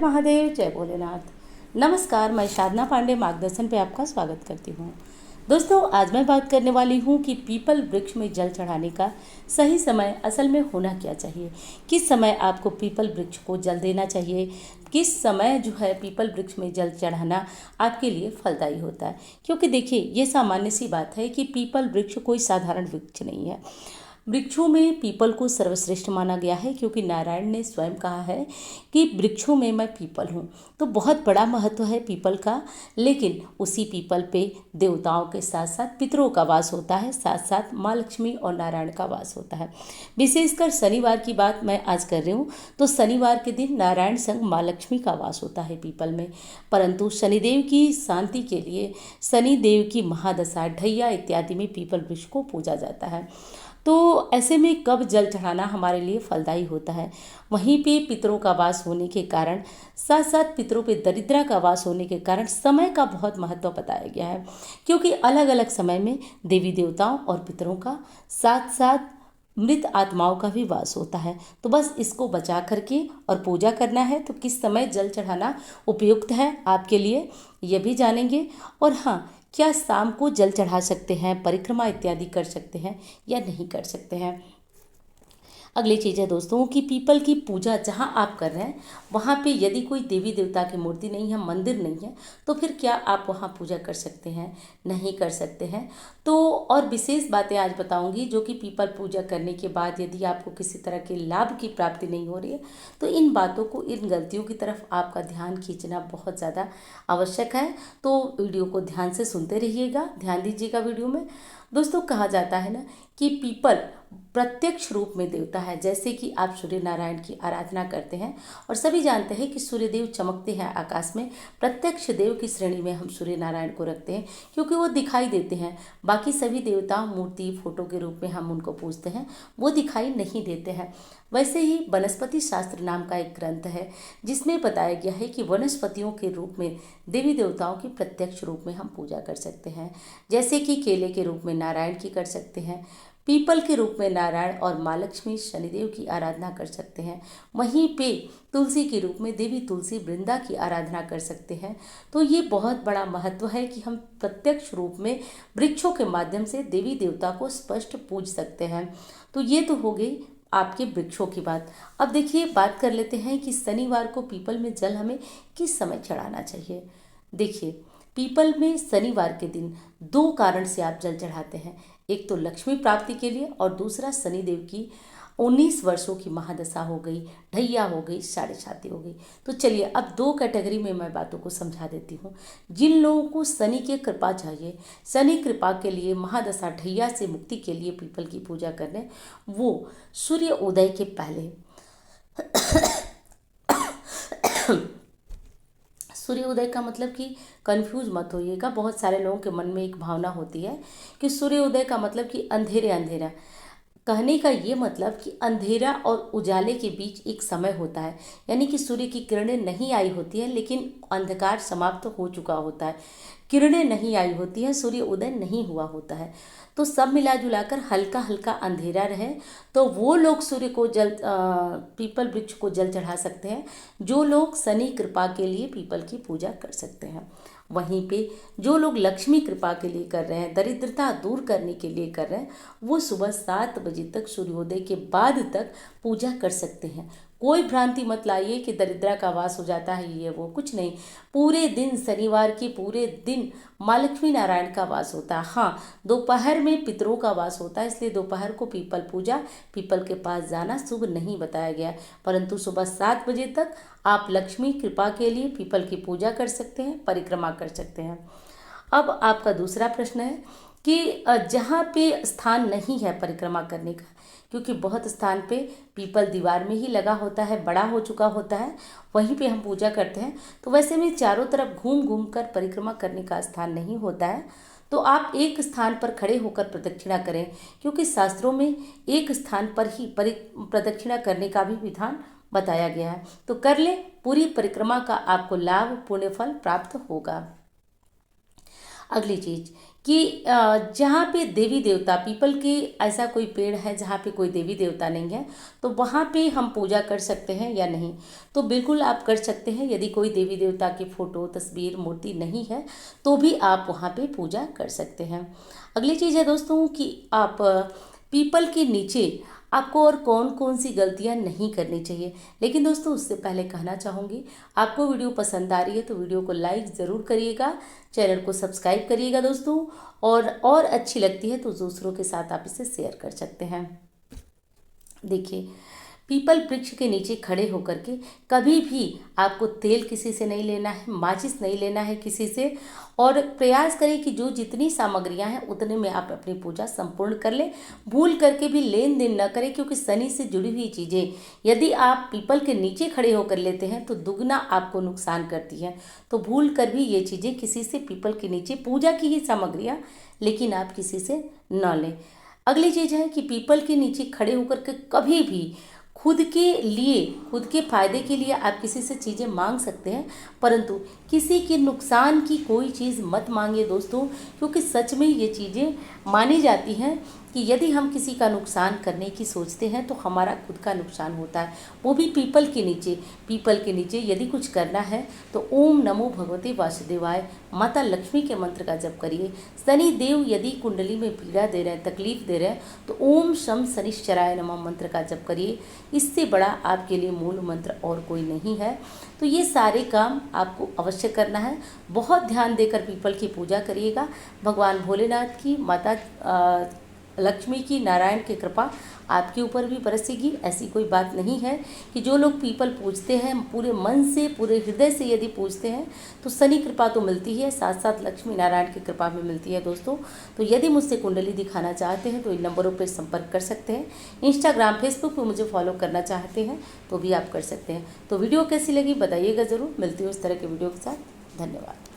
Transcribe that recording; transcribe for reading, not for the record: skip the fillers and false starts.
महादेव, जय भोलेनाथ। नमस्कार, मैं साधना पांडे मार्गदर्शन पे आपका स्वागत करती हूँ। दोस्तों, आज मैं बात करने वाली हूँ कि पीपल वृक्ष में जल चढ़ाने का सही समय असल में होना क्या चाहिए। किस समय आपको पीपल वृक्ष को जल देना चाहिए, किस समय जो है पीपल वृक्ष में जल चढ़ाना आपके लिए फलदायी होता है। क्योंकि देखिए, ये सामान्य सी बात है कि पीपल वृक्ष कोई साधारण वृक्ष नहीं है। वृक्षों में पीपल को सर्वश्रेष्ठ माना गया है, क्योंकि नारायण ने स्वयं कहा है कि वृक्षों में मैं पीपल हूँ। तो बहुत बड़ा महत्व है पीपल का। लेकिन उसी पीपल पे देवताओं के साथ साथ पितरों का वास होता है, साथ साथ माँ लक्ष्मी और नारायण का वास होता है। विशेषकर शनिवार की बात मैं आज कर रही हूँ, तो शनिवार के दिन नारायण संग माँ लक्ष्मी का वास होता है पीपल में। परंतु शनिदेव की शांति के लिए शनिदेव की महादशा, ढैया इत्यादि में पीपल वृक्ष को पूजा जाता है। तो ऐसे में कब जल चढ़ाना हमारे लिए फलदायी होता है। वहीं पे पितरों का वास होने के कारण, साथ साथ पितरों पे दरिद्रा का वास होने के कारण समय का बहुत महत्व बताया गया है। क्योंकि अलग अलग समय में देवी देवताओं और पितरों का, साथ साथ मृत आत्माओं का भी वास होता है। तो बस इसको बचा करके और पूजा करना है। तो किस समय जल चढ़ाना उपयुक्त है आपके लिए, ये भी जानेंगे। और हाँ, क्या शाम को जल चढ़ा सकते हैं, परिक्रमा इत्यादि कर सकते हैं या नहीं कर सकते हैं। अगली चीज़ है दोस्तों कि पीपल की पूजा जहाँ आप कर रहे हैं, वहाँ पे यदि कोई देवी देवता की मूर्ति नहीं है, मंदिर नहीं है, तो फिर क्या आप वहाँ पूजा कर सकते हैं, नहीं कर सकते हैं। तो और विशेष बातें आज बताऊंगी, जो कि पीपल पूजा करने के बाद यदि आपको किसी तरह के लाभ की प्राप्ति नहीं हो रही है, तो इन बातों को, इन गलतियों की तरफ आपका ध्यान खींचना बहुत ज़्यादा आवश्यक है। तो वीडियो को ध्यान से सुनते रहिएगा, ध्यान दीजिएगा वीडियो में। दोस्तों, कहा जाता है ना कि पीपल प्रत्यक्ष रूप में देवता है। जैसे कि आप सूर्य नारायण की आराधना करते हैं, और सभी जानते हैं कि सूर्यदेव चमकते हैं आकाश में। प्रत्यक्ष देव की श्रेणी में हम सूर्य नारायण को रखते हैं, क्योंकि वो दिखाई देते हैं। बाकी सभी देवता मूर्ति, फोटो के रूप में हम उनको पूजते हैं, वो दिखाई नहीं देते हैं। वैसे ही वनस्पति शास्त्र नाम का एक ग्रंथ है, जिसमें बताया गया है कि वनस्पतियों के रूप में देवी देवताओं की प्रत्यक्ष रूप में हम पूजा कर सकते हैं। जैसे कि केले के रूप में नारायण की कर सकते हैं, पीपल के रूप में नारायण और माँ लक्ष्मी शनिदेव की आराधना कर सकते हैं। वहीं पे तुलसी के रूप में देवी तुलसी वृंदा की आराधना कर सकते हैं। तो ये बहुत बड़ा महत्व है कि हम प्रत्यक्ष रूप में वृक्षों के माध्यम से देवी देवता को स्पष्ट पूज सकते हैं। तो ये तो हो गई आपके वृक्षों की बात। अब देखिए, बात कर लेते हैं कि शनिवार को पीपल में जल हमें किस समय चढ़ाना चाहिए। देखिए, पीपल में शनिवार के दिन दो कारण से आप जल चढ़ाते हैं। एक तो लक्ष्मी प्राप्ति के लिए, और दूसरा शनिदेव की 19 वर्षों की महादशा हो गई, ढैया हो गई, साढ़े साती हो गई। तो चलिए, अब दो कैटेगरी में मैं बातों को समझा देती हूँ। जिन लोगों को शनि की कृपा चाहिए, शनि कृपा के लिए, महादशा ढैया से मुक्ति के लिए पीपल की पूजा करने, वो सूर्य उदय के पहले सूर्य उदय का मतलब कि कंफ्यूज मत होइएगा। बहुत सारे लोगों के मन में एक भावना होती है कि सूर्य उदय का मतलब कि अंधेरे अंधेरा। कहने का ये मतलब कि अंधेरा और उजाले के बीच एक समय होता है, यानी कि सूर्य की किरणें नहीं आई होती है, लेकिन अंधकार समाप्त हो चुका होता है। किरणें नहीं आई होती हैं, सूर्य उदय नहीं हुआ होता है। तो सब मिला जुलाकर हल्का हल्का अंधेरा रहे, तो वो लोग सूर्य को पीपल वृक्ष को जल चढ़ा सकते हैं, जो लोग शनि कृपा के लिए पीपल की पूजा कर सकते हैं। वहीं पे जो लोग लक्ष्मी कृपा के लिए कर रहे हैं, दरिद्रता दूर करने के लिए कर रहे हैं, वो सुबह 7 बजे तक, सूर्योदय के बाद तक पूजा कर सकते हैं। कोई भ्रांति मत लाइए कि दरिद्रा का वास हो जाता है, ये वो कुछ नहीं। पूरे दिन, शनिवार के पूरे दिन माँ लक्ष्मी नारायण का वास होता है। हाँ, दोपहर में पितरों का वास होता है, इसलिए दोपहर को पीपल पूजा, पीपल के पास जाना शुभ नहीं बताया गया। परंतु सुबह 7 बजे तक आप लक्ष्मी कृपा के लिए पीपल की पूजा कर सकते हैं, परिक्रमा कर सकते हैं। अब आपका दूसरा प्रश्न है कि जहाँ पे स्थान नहीं है परिक्रमा करने का, क्योंकि बहुत स्थान पे पीपल दीवार में ही लगा होता है, बड़ा हो चुका होता है, वहीं पे हम पूजा करते हैं। तो वैसे में चारों तरफ घूम घूम कर परिक्रमा करने का स्थान नहीं होता है, तो आप एक स्थान पर खड़े होकर प्रदक्षिणा करें, क्योंकि शास्त्रों में एक स्थान पर ही प्रदक्षिणा करने का भी विधान बताया गया है। तो कर ले, पूरी परिक्रमा का आपको लाभ, पुण्य फल प्राप्त होगा। अगली चीज कि जहाँ पे देवी देवता, पीपल की ऐसा कोई पेड़ है जहाँ पे कोई देवी देवता नहीं है, तो वहाँ पे हम पूजा कर सकते हैं या नहीं। तो बिल्कुल आप कर सकते हैं। यदि कोई देवी देवता की फ़ोटो, तस्वीर, मूर्ति नहीं है तो भी आप वहाँ पे पूजा कर सकते हैं। अगली चीज़ है दोस्तों कि आप पीपल के नीचे आपको और कौन कौन सी गलतियां नहीं करनी चाहिए। लेकिन दोस्तों उससे पहले कहना चाहूँगी, आपको वीडियो पसंद आ रही है तो वीडियो को लाइक ज़रूर करिएगा, चैनल को सब्सक्राइब करिएगा दोस्तों, और अच्छी लगती है तो दूसरों के साथ आप इसे शेयर कर सकते हैं। देखिए, पीपल वृक्ष के नीचे खड़े होकर के कभी भी आपको तेल किसी से नहीं लेना है, माचिस नहीं लेना है किसी से, और प्रयास करें कि जो जितनी सामग्रियां हैं उतने में आप अपनी पूजा संपूर्ण कर लें। भूल करके भी लेन देन न करें, क्योंकि शनि से जुड़ी हुई चीज़ें यदि आप पीपल के नीचे खड़े होकर लेते हैं तो दुगना आपको नुकसान करती हैं। तो भूल कर भी ये चीज़ें किसी से, पीपल के नीचे पूजा की ही सामग्रियाँ, लेकिन आप किसी से न लें। अगली चीज़ है कि पीपल के नीचे खड़े होकर के कभी भी खुद के लिए, खुद के फायदे के लिए आप किसी से चीज़ें मांग सकते हैं, परंतु किसी के नुकसान की कोई चीज़ मत मांगिए दोस्तों, क्योंकि सच में ये चीज़ें मानी जाती हैं कि यदि हम किसी का नुकसान करने की सोचते हैं तो हमारा खुद का नुकसान होता है, वो भी पीपल के नीचे। पीपल के नीचे यदि कुछ करना है तो ओम नमो भगवते वासुदेवाय, माता लक्ष्मी के मंत्र का जप करिए। शनि देव यदि कुंडली में पीड़ा दे रहे हैं, तकलीफ दे रहे हैं, तो ओम शम शनिश्चराय नमः मंत्र का जप करिए। इससे बड़ा आपके लिए मूल मंत्र और कोई नहीं है। तो ये सारे काम आपको अवश्य करना है। बहुत ध्यान देकर पीपल की पूजा करिएगा। भगवान भोलेनाथ की, माता लक्ष्मी की, नारायण की कृपा आपके ऊपर भी बरसेगी। ऐसी कोई बात नहीं है कि जो लोग पीपल पूजते हैं पूरे मन से, पूरे हृदय से यदि पूजते हैं तो शनि कृपा तो मिलती है, साथ साथ लक्ष्मी नारायण की कृपा भी मिलती है दोस्तों। तो यदि मुझसे कुंडली दिखाना चाहते हैं तो इन नंबरों पर संपर्क कर सकते हैं। इंस्टाग्राम, फेसबुक पर मुझे फॉलो करना चाहते हैं तो भी आप कर सकते हैं। तो वीडियो कैसी लगी बताइएगा ज़रूर। मिलती हूँ इस तरह के वीडियो के साथ। धन्यवाद।